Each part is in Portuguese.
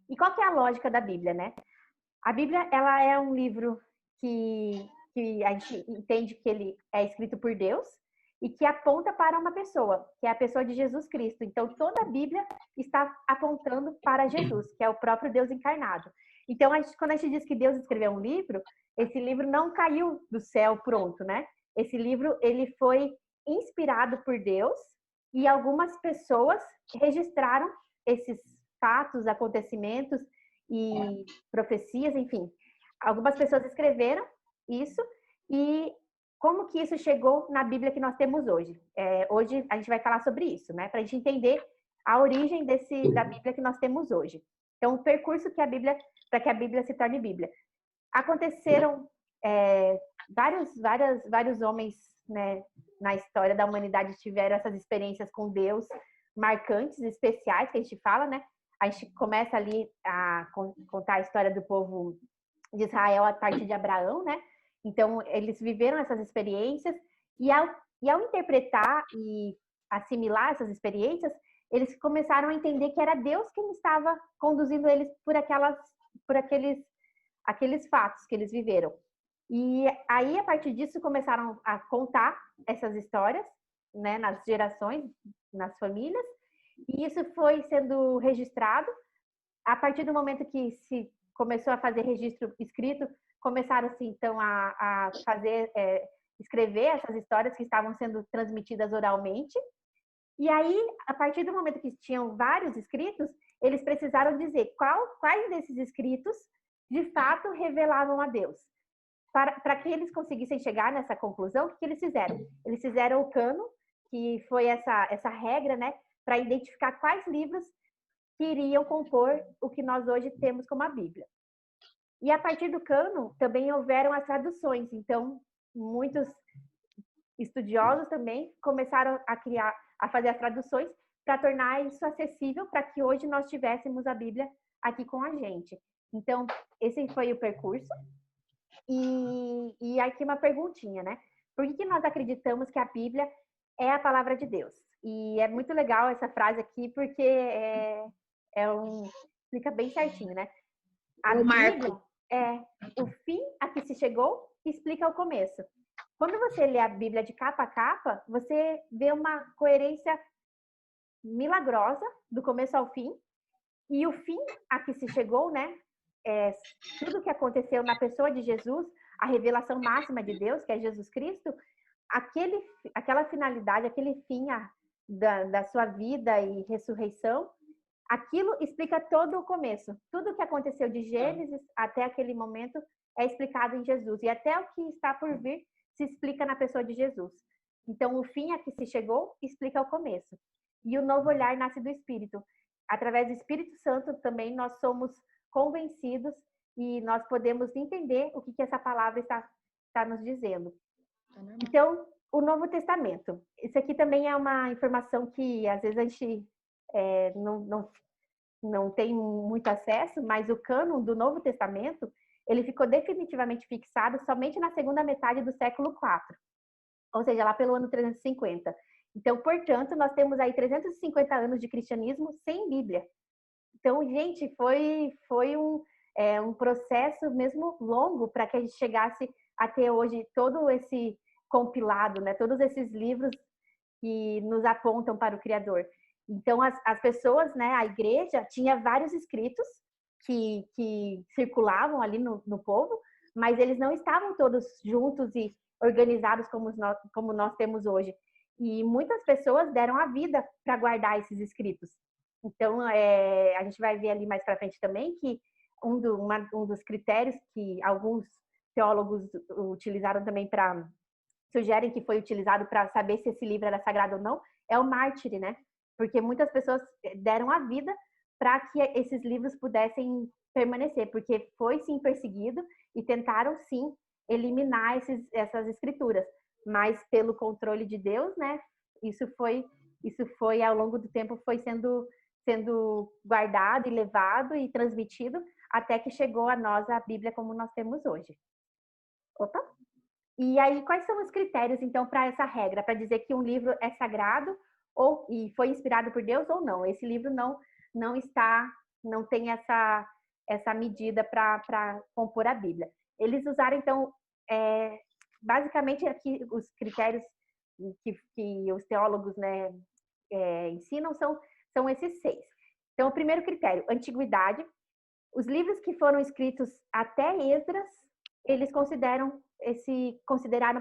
E qual que é a lógica da Bíblia, né? A Bíblia, ela é um livro que a gente entende que ele é escrito por Deus e que aponta para uma pessoa, que é a pessoa de Jesus Cristo. Então, toda a Bíblia está apontando para Jesus, que é o próprio Deus encarnado. Então, quando a gente diz que Deus escreveu um livro, esse livro não caiu do céu pronto, né? Esse livro, ele foi inspirado por Deus e algumas pessoas registraram esses fatos, acontecimentos e profecias, enfim. Algumas pessoas escreveram isso e como que isso chegou na Bíblia que nós temos hoje. Hoje a gente vai falar sobre isso, né? Para a gente entender a origem da Bíblia que nós temos hoje. Então, o percurso que para que a Bíblia se torne Bíblia. Aconteceram vários homens, né, na história da humanidade tiveram essas experiências com Deus marcantes, especiais, que a gente fala, né? A gente começa ali a contar a história do povo de Israel a partir de Abraão, né? Então, eles viveram essas experiências e ao interpretar e assimilar essas experiências, eles começaram a entender que era Deus quem estava conduzindo eles por aqueles fatos que eles viveram. E aí, a partir disso, começaram a contar essas histórias, né, nas gerações, nas famílias, e isso foi sendo registrado. A partir do momento que se começou a fazer registro escrito, começaram-se, então, a escrever essas histórias que estavam sendo transmitidas oralmente. E aí, a partir do momento que tinham vários escritos, eles precisaram dizer quais desses escritos, de fato, revelavam a Deus. Para que eles conseguissem chegar nessa conclusão, o que eles fizeram? Eles fizeram o cânon, que foi essa regra, né, para identificar quais livros que iriam compor o que nós hoje temos como a Bíblia. E a partir do cânon, também houveram as traduções. Então, muitos estudiosos também começaram a fazer as traduções para tornar isso acessível para que hoje nós tivéssemos a Bíblia aqui com a gente. Então, esse foi o percurso. E aqui uma perguntinha, né? Por que nós acreditamos que a Bíblia é a palavra de Deus? E é muito legal essa frase aqui, porque explica bem certinho, né? A Bíblia é o fim a que se chegou, explica o começo. Quando você lê a Bíblia de capa a capa, você vê uma coerência milagrosa do começo ao fim, e o fim a que se chegou, né? Tudo que aconteceu na pessoa de Jesus, a revelação máxima de Deus, que é Jesus Cristo, aquela finalidade, aquele fim da sua vida e ressurreição, aquilo explica todo o começo. Tudo que aconteceu de Gênesis até aquele momento é explicado em Jesus. E até o que está por vir se explica na pessoa de Jesus. Então, o fim a que se chegou explica o começo. E o novo olhar nasce do Espírito. Através do Espírito Santo também nós somos convencidos e nós podemos entender o que essa palavra está nos dizendo. Então, o Novo Testamento. Isso aqui também é uma informação que às vezes a gente não tem muito acesso, mas o cânon do Novo Testamento, ele ficou definitivamente fixado somente na segunda metade do século IV, ou seja, lá pelo ano 350. Então, portanto, nós temos aí 350 anos de cristianismo sem Bíblia. Então, gente, foi um processo mesmo longo para que a gente chegasse a ter hoje todo esse compilado, né? Todos esses livros que nos apontam para o Criador. Então, as pessoas, né? A igreja tinha vários escritos que circulavam ali no povo, mas eles não estavam todos juntos e organizados como nós temos hoje. E muitas pessoas deram a vida para guardar esses escritos. Então, a gente vai ver ali mais para frente também que um dos critérios que alguns teólogos utilizaram também sugerem que foi utilizado para saber se esse livro era sagrado ou não, é o mártire, né? Porque muitas pessoas deram a vida para que esses livros pudessem permanecer, porque foi sim perseguido e tentaram sim eliminar essas escrituras, mas pelo controle de Deus, né? Isso foi ao longo do tempo foi sendo guardado e levado e transmitido até que chegou a nós a Bíblia como nós temos hoje. Opa! E aí, quais são os critérios, então, para essa regra? Para dizer que um livro é sagrado e foi inspirado por Deus ou não? Esse livro não está não tem essa medida para compor a Bíblia. Eles usaram, então, basicamente aqui os critérios que os teólogos, né, ensinam são esses 6. Então, o primeiro critério, antiguidade. Os livros que foram escritos até Esdras, eles consideraram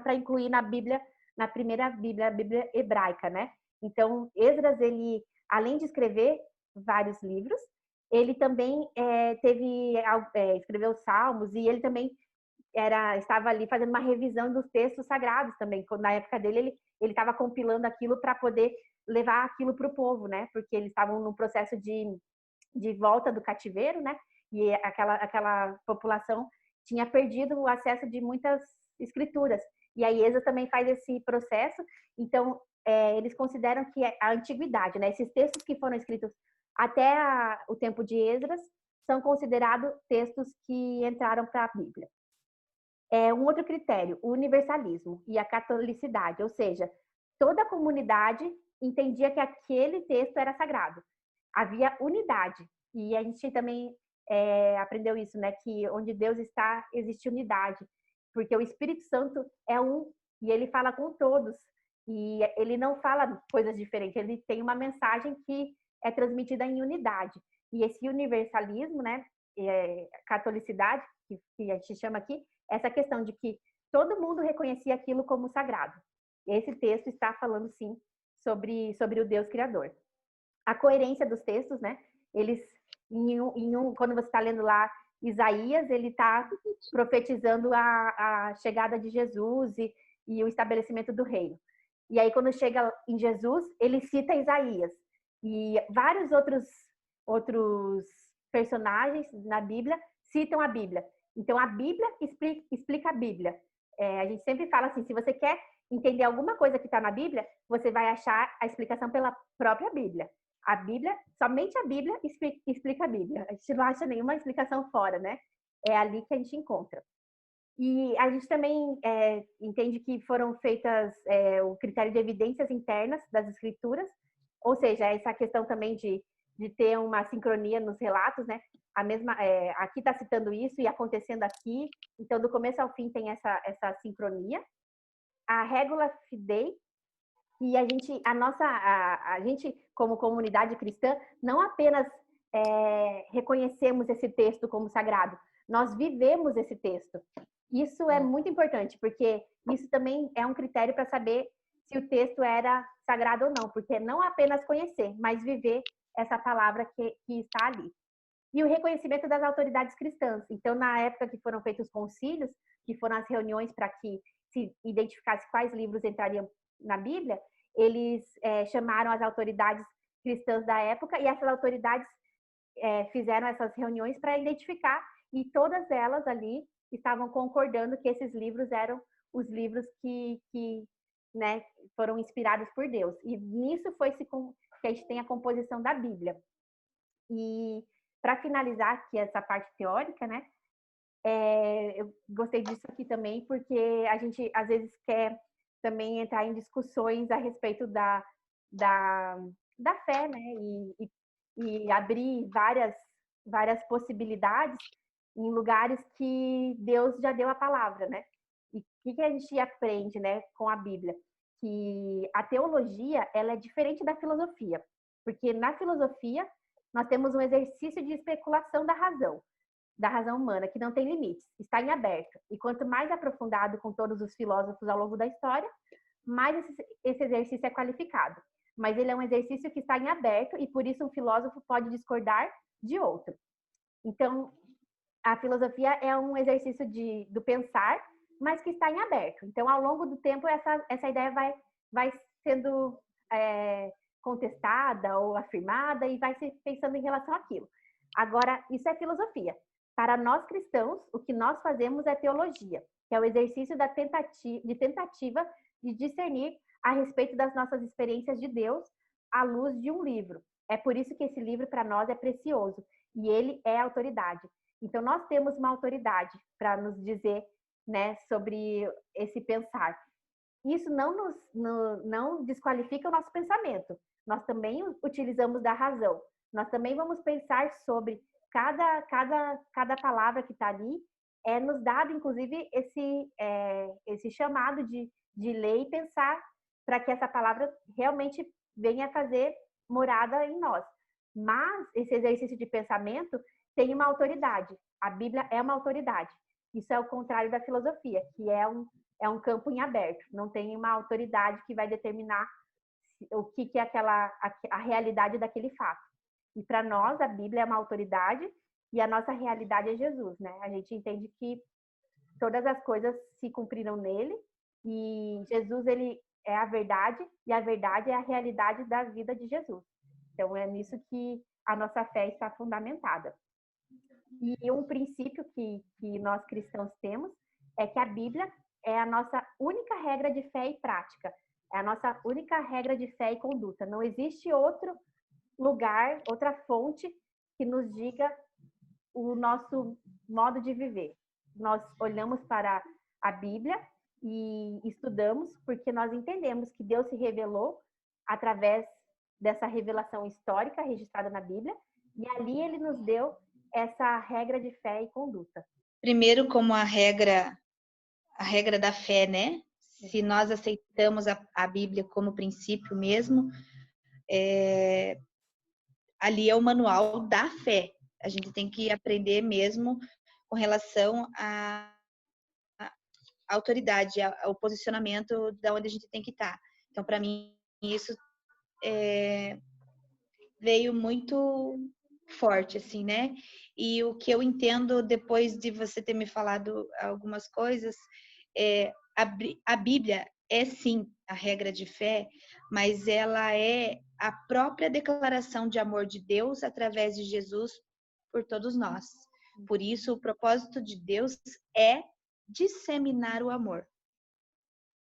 para incluir na Bíblia, na primeira Bíblia, a Bíblia hebraica, né? Então, Esdras, ele, além de escrever vários livros, ele também escreveu Salmos, e ele também estava ali fazendo uma revisão dos textos sagrados também. Na época dele, ele estava compilando aquilo para poder levar aquilo para o povo, né? Porque eles estavam no processo de volta do cativeiro, né? E aquela população tinha perdido o acesso de muitas escrituras. E a IESA também faz esse processo. Então, eles consideram que a antiguidade, né? Esses textos que foram escritos até o tempo de Esdras são considerados textos que entraram para a Bíblia. Um outro critério, o universalismo e a catolicidade, ou seja, toda a comunidade entendia que aquele texto era sagrado. Havia unidade, e a gente também aprendeu isso, né? Que onde Deus está, existe unidade, porque o Espírito Santo é um, e ele fala com todos, e ele não fala coisas diferentes, ele tem uma mensagem que é transmitida em unidade. E esse universalismo, né? Catolicidade, que a gente chama aqui, essa questão de que todo mundo reconhecia aquilo como sagrado. Esse texto está falando, sim, sobre o Deus Criador. A coerência dos textos, né? Eles, quando você está lendo lá Isaías, ele está profetizando a chegada de Jesus e o estabelecimento do reino. E aí, quando chega em Jesus, ele cita Isaías. E vários outros personagens na Bíblia citam a Bíblia. Então, a Bíblia explica a Bíblia. A gente sempre fala assim, se você quer entender alguma coisa que está na Bíblia, você vai achar a explicação pela própria Bíblia. A Bíblia, somente a Bíblia explica a Bíblia. A gente não acha nenhuma explicação fora, né? É ali que a gente encontra. E a gente também entende que foram feitas o critério de evidências internas das escrituras, ou seja, essa questão também de ter uma sincronia nos relatos, né? Aqui está citando isso e acontecendo aqui, então do começo ao fim tem essa sincronia. A Regula Fidei, e a gente como comunidade cristã não apenas reconhecemos esse texto como sagrado, nós vivemos esse texto. Isso é muito importante, porque isso também é um critério para saber se o texto era sagrado ou não, porque não apenas conhecer, mas viver essa palavra que está ali. E o reconhecimento das autoridades cristãs. Então, na época que foram feitos os concílios, que foram as reuniões para que se identificasse quais livros entrariam na Bíblia, eles chamaram as autoridades cristãs da época, e essas autoridades fizeram essas reuniões para identificar, e todas elas ali estavam concordando que esses livros eram os livros que né, foram inspirados por Deus. E nisso foi que a gente tem a composição da Bíblia. E para finalizar aqui essa parte teórica, né, eu gostei disso aqui também, porque a gente às vezes quer também entrar em discussões a respeito da fé, né, e abrir várias possibilidades em lugares que Deus já deu a palavra, né? E o que a gente aprende, né, com a Bíblia? Que a teologia, ela é diferente da filosofia, porque na filosofia nós temos um exercício de especulação da razão humana, que não tem limites, está em aberto. E quanto mais aprofundado com todos os filósofos ao longo da história, mais esse exercício é qualificado. Mas ele é um exercício que está em aberto, e por isso um filósofo pode discordar de outro. Então, a filosofia é um exercício do pensar, mas que está em aberto. Então, ao longo do tempo, essa ideia vai sendo contestada ou afirmada, e vai se pensando em relação àquilo. Agora, isso é filosofia. Para nós cristãos, o que nós fazemos é teologia, que é o exercício da tentativa de discernir a respeito das nossas experiências de Deus à luz de um livro. É por isso que esse livro para nós é precioso, e ele é autoridade. Então, nós temos uma autoridade para nos dizer, né, sobre esse pensar. Isso não desqualifica o nosso pensamento. Nós também utilizamos da razão, nós também vamos pensar sobre cada palavra que está ali, nos dado, inclusive, esse chamado de ler e pensar para que essa palavra realmente venha fazer morada em nós. Mas esse exercício de pensamento tem uma autoridade. A Bíblia é uma autoridade. Isso é o contrário da filosofia, que é um campo em aberto. Não tem uma autoridade que vai determinar o que é a realidade daquele fato. E para nós, a Bíblia é uma autoridade e a nossa realidade é Jesus, né? A gente entende que todas as coisas se cumpriram nele e Jesus, ele é a verdade e a verdade é a realidade da vida de Jesus. Então, é nisso que a nossa fé está fundamentada. E um princípio que nós cristãos temos é que a Bíblia é a nossa única regra de fé e prática. É a nossa única regra de fé e conduta. Não existe outro lugar, outra fonte que nos diga o nosso modo de viver. Nós olhamos para a Bíblia e estudamos porque nós entendemos que Deus se revelou através dessa revelação histórica registrada na Bíblia e ali ele nos deu essa regra de fé e conduta. Primeiro, como a regra da fé, né? Se nós aceitamos a Bíblia como princípio mesmo, ali é o manual da fé. A gente tem que aprender mesmo com relação à autoridade, ao posicionamento da onde a gente tem que estar. Então, para mim, isso veio muito forte, assim, né? E o que eu entendo depois de você ter me falado algumas coisas, a Bíblia é sim a regra de fé, mas ela é a própria declaração de amor de Deus através de Jesus por todos nós. Por isso, o propósito de Deus é disseminar o amor.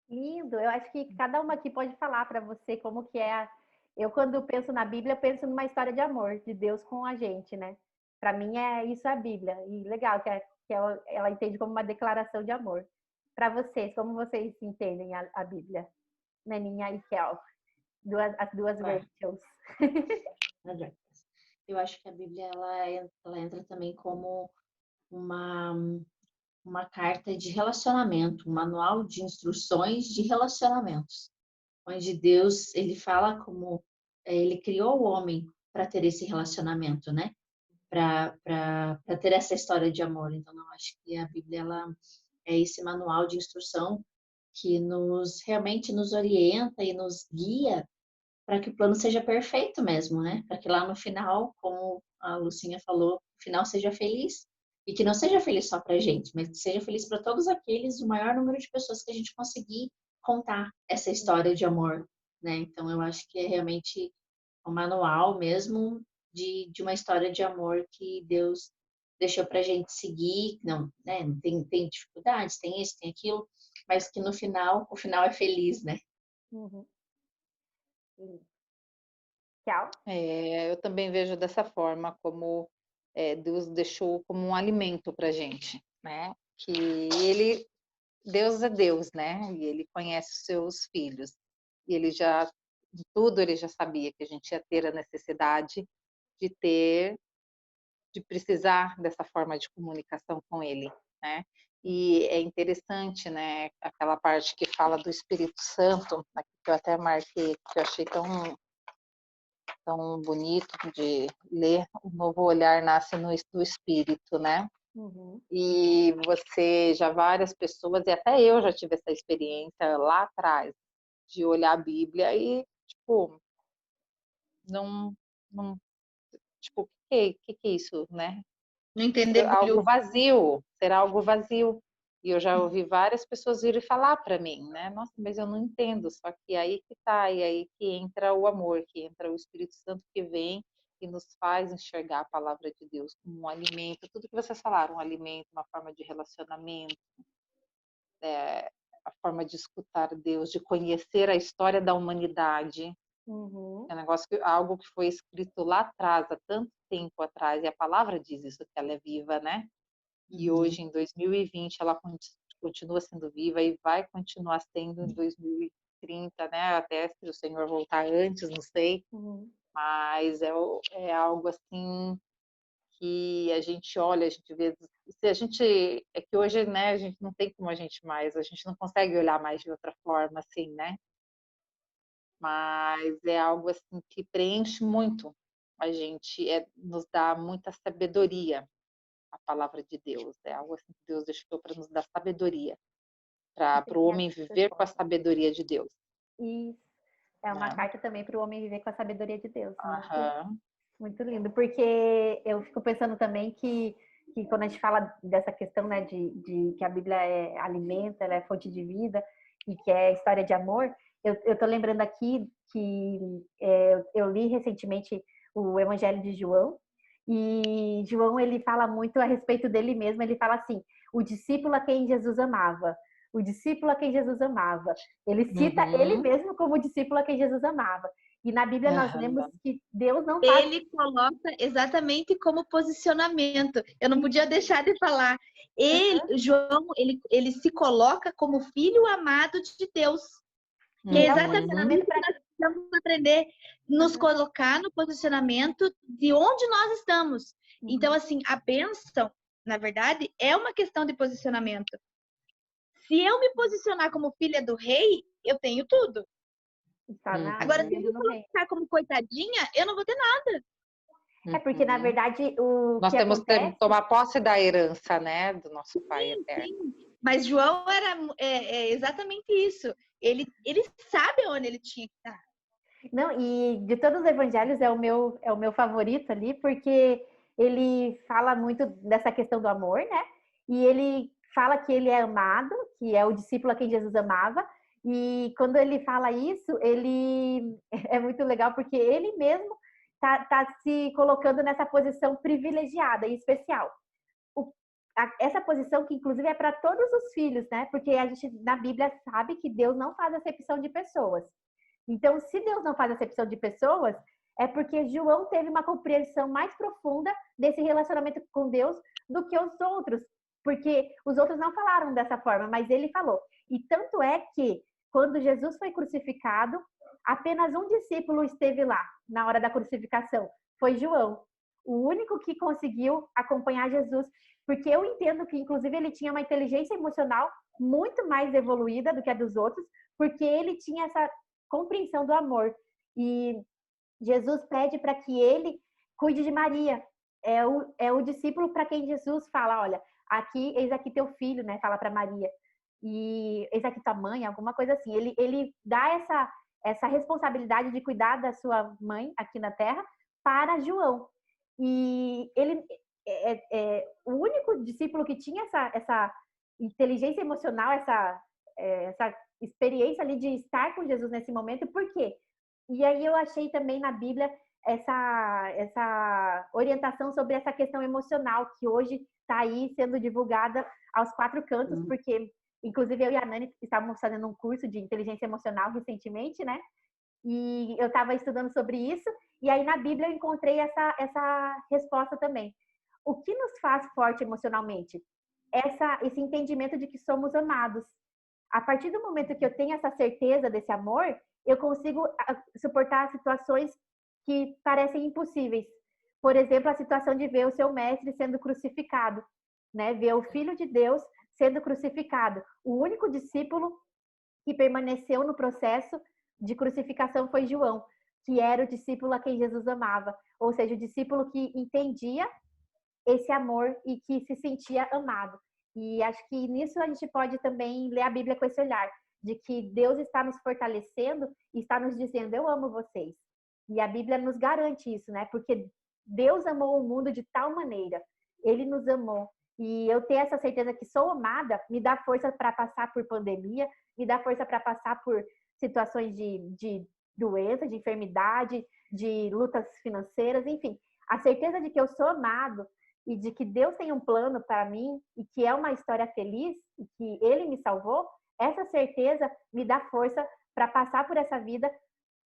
Lindo. Eu acho que cada uma aqui pode falar para você como que é. Eu, quando penso na Bíblia, eu penso numa história de amor de Deus com a gente, né? Para mim, isso a Bíblia. E legal que ela entende como uma declaração de amor. Para vocês, como vocês entendem a Bíblia? Neninha e Kel, as duas Rachels. Eu acho que a Bíblia ela entra também como uma carta de relacionamento, um manual de instruções de relacionamentos, onde Deus ele fala como ele criou o homem para ter esse relacionamento, né? Para ter essa história de amor. Então, eu acho que a Bíblia ela é esse manual de instrução que realmente nos orienta e nos guia para que o plano seja perfeito mesmo, né? Para que lá no final, como a Lucinha falou, o final seja feliz. E que não seja feliz só para a gente, mas que seja feliz para todos aqueles, o maior número de pessoas que a gente conseguir contar essa história de amor, né? Então, eu acho que é realmente um manual mesmo de uma história de amor que Deus deixou para a gente seguir. Não, né? Tem dificuldades, tem isso, tem aquilo, mas que no final, o final é feliz, né? Uhum. Tchau. Eu também vejo dessa forma, como Deus deixou como um alimento para a gente, né? Que Deus é Deus, né? E Ele conhece os seus filhos. E Ele já, de tudo, Ele já sabia que a gente ia ter a necessidade de precisar dessa forma de comunicação com Ele, né? E é interessante, né? Aquela parte que fala do Espírito Santo, que eu até marquei, que eu achei tão bonito de ler. O novo olhar nasce do Espírito, né? Uhum. E várias pessoas, e até eu já tive essa experiência lá atrás, de olhar a Bíblia e, tipo, não tipo, o que é isso, né? Não entender Algo vazio, será algo vazio. E eu já ouvi várias pessoas virem falar para mim, né? Nossa, mas eu não entendo. Só que aí que tá, e aí que entra o amor, que entra o Espírito Santo que vem e nos faz enxergar a palavra de Deus como um alimento. Tudo que vocês falaram, um alimento, uma forma de relacionamento, a forma de escutar Deus, de conhecer a história da humanidade. Uhum. É um negócio algo que foi escrito lá atrás, há tanto tempo atrás, e a palavra diz isso, que ela é viva, né? E hoje, em 2020, ela continua sendo viva e vai continuar sendo em 2030, né? Até se o Senhor voltar antes, não sei. Uhum. Mas é algo assim que a gente olha, a gente vê, se a gente, é que hoje, né, a gente não tem como a gente não consegue olhar mais de outra forma, assim, né? Mas é algo assim que preenche muito a gente, nos dá muita sabedoria, a palavra de Deus, é algo assim que Deus deixou para nos dar sabedoria, para o homem viver com a sabedoria de Deus. Isso. É uma Né? carta também para o homem viver com a sabedoria de Deus. Aham. Muito lindo, porque eu fico pensando também que quando a gente fala dessa questão, né, de que a Bíblia é alimento, ela é fonte de vida e que é história de amor, eu tô lembrando aqui que eu li recentemente o Evangelho de João, e João, ele fala muito a respeito dele mesmo, ele fala assim, o discípulo a quem Jesus amava, o discípulo a quem Jesus amava. Ele cita ele mesmo como o discípulo a quem Jesus amava. E na Bíblia nós lemos que Deus não faz... Ele coloca exatamente como posicionamento. Eu não podia deixar de falar. João, ele se coloca como filho amado de Deus. Que é exatamente isso que nós precisamos aprender, nos colocar no posicionamento de onde nós estamos. Então, assim, a bênção, na verdade, é uma questão de posicionamento. Se eu me posicionar como filha do rei, eu tenho tudo. Agora, se eu me colocar como coitadinha, eu não vou ter nada. É porque, na verdade, nós que temos acontece... que tomar posse da herança, né, do nosso Pai eterno. Sim. Mas João era exatamente isso. Ele sabe onde ele tinha que estar. Não, e de todos os evangelhos é o meu favorito ali, porque ele fala muito dessa questão do amor, né? E ele fala que ele é amado, que é o discípulo a quem Jesus amava. E quando ele fala isso, ele é muito legal porque ele mesmo tá se colocando nessa posição privilegiada e especial. Essa posição que inclusive é para todos os filhos, né? Porque a gente na Bíblia sabe que Deus não faz acepção de pessoas. Então, se Deus não faz acepção de pessoas, é porque João teve uma compreensão mais profunda desse relacionamento com Deus do que os outros, porque os outros não falaram dessa forma, mas ele falou. E tanto é que, quando Jesus foi crucificado, apenas um discípulo esteve lá na hora da crucificação, foi João, o único que conseguiu acompanhar Jesus, porque eu entendo que, inclusive, ele tinha uma inteligência emocional muito mais evoluída do que a dos outros, porque ele tinha essa compreensão do amor. E Jesus pede para que ele cuide de Maria. É o discípulo para quem Jesus fala, olha, eis aqui teu filho, né? Fala para Maria. E eis aqui tua mãe, alguma coisa assim. Ele dá essa responsabilidade de cuidar da sua mãe aqui na Terra para João. E ele é o único discípulo que tinha essa inteligência emocional, essa experiência ali de estar com Jesus nesse momento. Por quê? E aí eu achei também na Bíblia essa orientação sobre essa questão emocional que hoje está aí sendo divulgada aos 4 cantos, porque inclusive eu e a Nani estávamos fazendo um curso de inteligência emocional recentemente, né? E eu estava estudando sobre isso, e aí na Bíblia eu encontrei essa resposta também. O que nos faz forte emocionalmente? Esse entendimento de que somos amados. A partir do momento que eu tenho essa certeza desse amor, eu consigo suportar situações que parecem impossíveis. Por exemplo, a situação de ver o seu mestre sendo crucificado, né? Ver o Filho de Deus sendo crucificado. O único discípulo que permaneceu no processo de crucificação foi João, que era o discípulo a quem Jesus amava. Ou seja, o discípulo que entendia esse amor e que se sentia amado. E acho que nisso a gente pode também ler a Bíblia com esse olhar, de que Deus está nos fortalecendo e está nos dizendo, eu amo vocês. E a Bíblia nos garante isso, né? Porque Deus amou o mundo de tal maneira, Ele nos amou. E eu ter essa certeza que sou amada me dá força para passar por pandemia, me dá força para passar por situações de doença, de enfermidade, de lutas financeiras, enfim. A certeza de que eu sou amado e de que Deus tem um plano para mim e que é uma história feliz e que Ele me salvou, essa certeza me dá força para passar por essa vida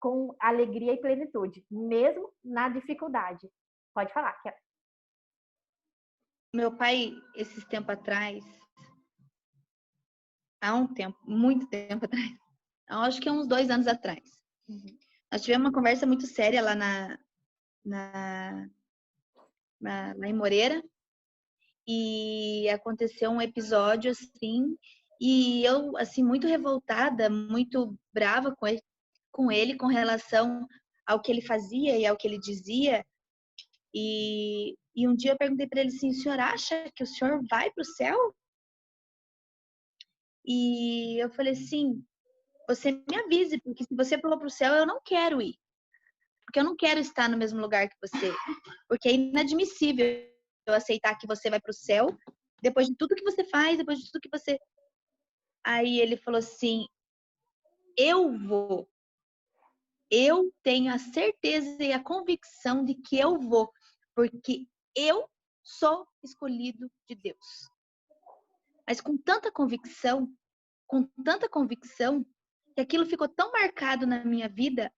com alegria e plenitude, mesmo na dificuldade. Pode falar, Kel. Meu pai, esses tempos atrás, há um tempo, muito tempo atrás, acho que uns 2 anos atrás, Nós tivemos uma conversa muito séria lá lá em Moreira. E aconteceu um episódio assim, e eu assim muito revoltada, muito brava com ele com relação ao que ele fazia e ao que ele dizia. E um dia eu perguntei para ele assim: o senhor acha que o senhor vai para o céu? E eu falei assim: você me avise, porque se você falou para o céu, eu não quero ir. Porque eu não quero estar no mesmo lugar que você. Porque é inadmissível eu aceitar que você vai para o céu depois de tudo que você faz, depois de tudo que você. Aí ele falou assim: eu vou. Eu tenho a certeza e a convicção de que eu vou, porque eu sou escolhido de Deus. Mas com tanta convicção, que aquilo ficou tão marcado na minha vida,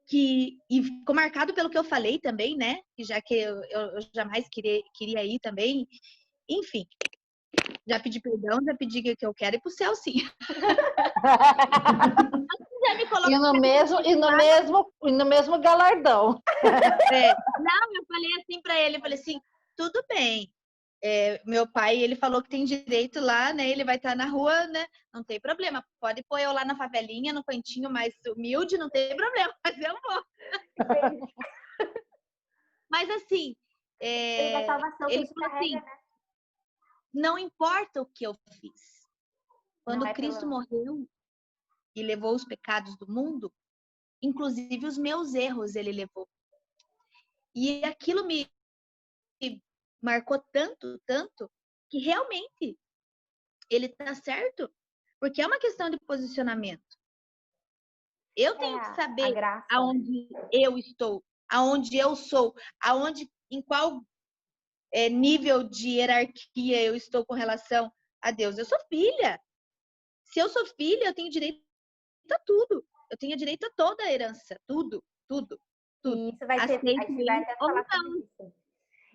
e ficou marcado pelo que eu falei também, né? Já que eu jamais queria ir também. Enfim, já pedi perdão, já pedi que eu quero ir pro céu, sim. Já me colocou e no mesmo galardão. Não, eu falei assim para ele, eu falei assim, tudo bem. Meu pai, ele falou que tem direito lá, né? Ele vai estar na rua, né? Não tem problema. Pode pôr eu lá na favelinha, no cantinho mais humilde, não tem problema, mas eu vou. Mas assim, A salvação que a ele gente falou carrega, assim, né? não importa o que eu fiz. Quando Não é Cristo morreu e levou os pecados do mundo, inclusive os meus erros ele levou. E aquilo me marcou tanto, tanto, que realmente ele tá certo, porque é uma questão de posicionamento. Eu tenho que a saber graça, aonde eu estou, aonde eu sou, em qual nível de hierarquia eu estou com relação a Deus. Eu sou filha. Se eu sou filha, eu tenho direito a tudo. Eu tenho direito a toda a herança, tudo, tudo, tudo. E isso vai ser, a Aceito gente vai ele até ou falar sobre não. isso.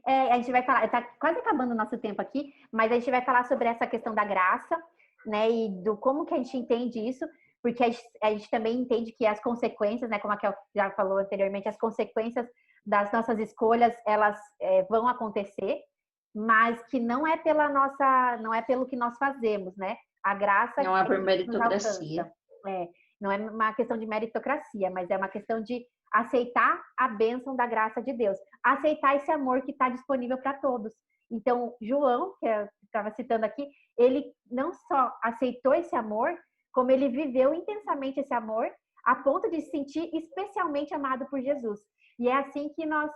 A gente vai falar, está quase acabando o nosso tempo aqui, mas a gente vai falar sobre essa questão da graça, né, e do como que a gente entende isso, porque a gente também entende que as consequências, né, como a Kel já falou anteriormente, as consequências das nossas escolhas, elas vão acontecer, mas que não é não é pelo que nós fazemos, né? A graça Não é por que nos meritocracia. alcança. Não é uma questão de meritocracia, mas é uma questão de aceitar a bênção da graça de Deus, aceitar esse amor que está disponível para todos. Então, João, que eu estava citando aqui, ele não só aceitou esse amor, como ele viveu intensamente esse amor, a ponto de se sentir especialmente amado por Jesus. E é assim que nós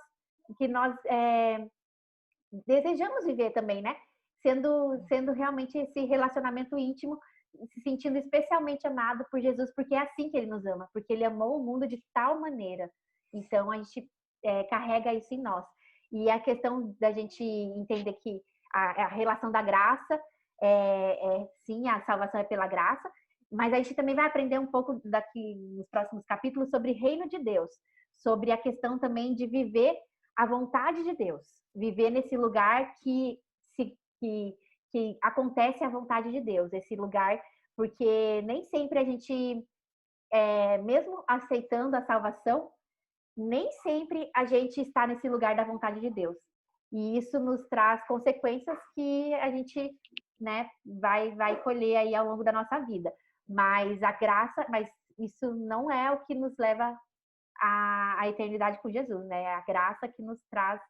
desejamos viver também, né? Sendo realmente esse relacionamento íntimo, se sentindo especialmente amado por Jesus, porque é assim que ele nos ama, porque ele amou o mundo de tal maneira. Então a gente carrega isso em nós. E a questão da gente entender que a relação da graça sim, a salvação é pela graça, mas a gente também vai aprender um pouco daqui nos próximos capítulos sobre o reino de Deus, sobre a questão também de viver a vontade de Deus, viver nesse lugar que acontece a vontade de Deus, esse lugar, porque nem sempre a gente, mesmo aceitando a salvação, nem sempre a gente está nesse lugar da vontade de Deus. E isso nos traz consequências que a gente, né, vai colher aí ao longo da nossa vida. Mas isso não é o que nos leva à eternidade com Jesus, né? É a graça que nos traz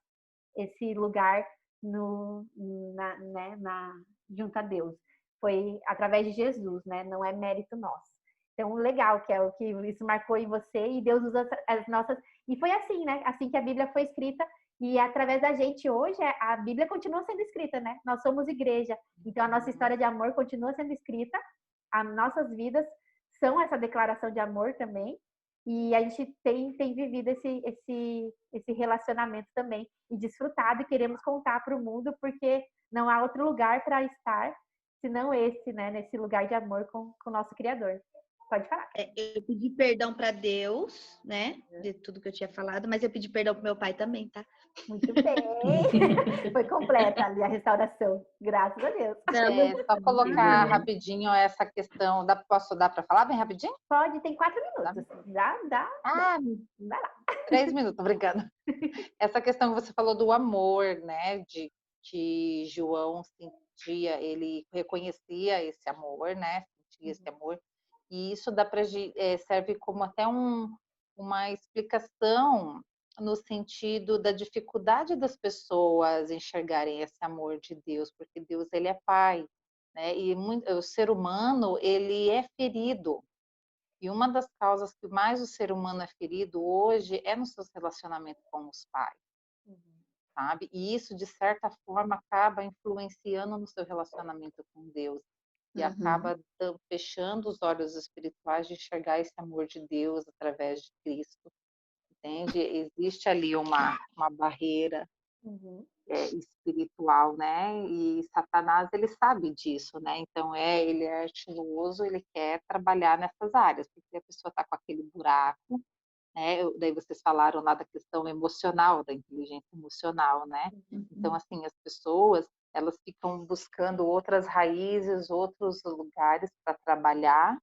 esse lugar junto a Deus. Foi através de Jesus, né? Não é mérito nosso. Então, legal que é o que isso marcou em você e Deus usa as nossas. E foi assim, né? Assim que a Bíblia foi escrita e através da gente hoje a Bíblia continua sendo escrita, né? Nós somos igreja, então a nossa história de amor continua sendo escrita. As nossas vidas são essa declaração de amor também. E a gente tem vivido esse relacionamento também e desfrutado e queremos contar para o mundo porque não há outro lugar para estar senão esse, né? Nesse lugar de amor com o nosso Criador. Pode falar. Eu pedi perdão para Deus, né? De tudo que eu tinha falado, mas eu pedi perdão pro meu pai também, tá? Muito bem. Foi completa ali a restauração. Graças a Deus. Só colocar rapidinho essa questão. Posso dar para falar bem rapidinho? Pode, tem 4 minutos. Dá. Ah, Vai lá. 3 minutos, tô brincando. Essa questão que você falou do amor, né? De que João sentia, ele reconhecia esse amor, né? Sentia esse amor. E isso serve como até uma explicação no sentido da dificuldade das pessoas enxergarem esse amor de Deus, porque Deus, ele é pai, né? E o ser humano, ele é ferido. E uma das causas que mais o ser humano é ferido hoje é nos seus relacionamentos com os pais, sabe? E isso, de certa forma, acaba influenciando no seu relacionamento com Deus. E acaba fechando os olhos espirituais de enxergar esse amor de Deus através de Cristo, entende? Existe ali uma barreira espiritual, né? E Satanás, ele sabe disso, né? Então, ele é ardiloso, ele quer trabalhar nessas áreas, porque a pessoa está com aquele buraco, né? Daí vocês falaram lá da questão emocional, da inteligência emocional, né? Então, assim, as pessoas, elas ficam buscando outras raízes, outros lugares para trabalhar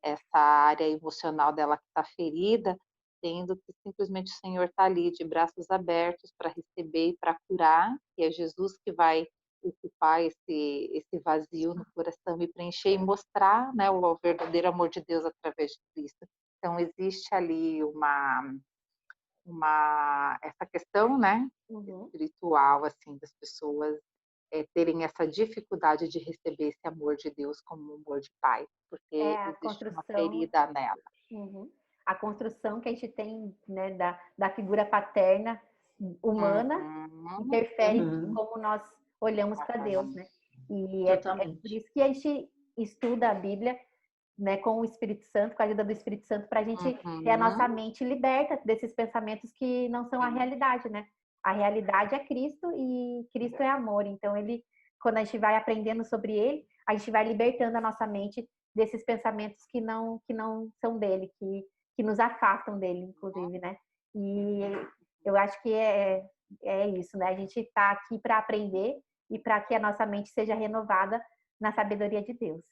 essa área emocional dela que está ferida, tendo que simplesmente o Senhor está ali de braços abertos para receber e para curar, e é Jesus que vai ocupar esse vazio no coração e preencher e mostrar, né, o verdadeiro amor de Deus através de Cristo. Então existe ali essa questão, né, espiritual, assim, das pessoas terem essa dificuldade de receber esse amor de Deus como um amor de pai, porque existe uma ferida nela. A construção que a gente tem, né, da figura paterna humana interfere em como nós olhamos para Deus, né? E é por isso que a gente estuda a Bíblia, né, com o Espírito Santo, com a ajuda do Espírito Santo, para a gente ter a nossa mente liberta desses pensamentos que não são a realidade, né? A realidade é Cristo e Cristo é amor. Então, quando a gente vai aprendendo sobre ele, a gente vai libertando a nossa mente desses pensamentos que não são dele, que nos afastam dele, inclusive, né? E eu acho que é isso, né? A gente está aqui para aprender e para que a nossa mente seja renovada na sabedoria de Deus.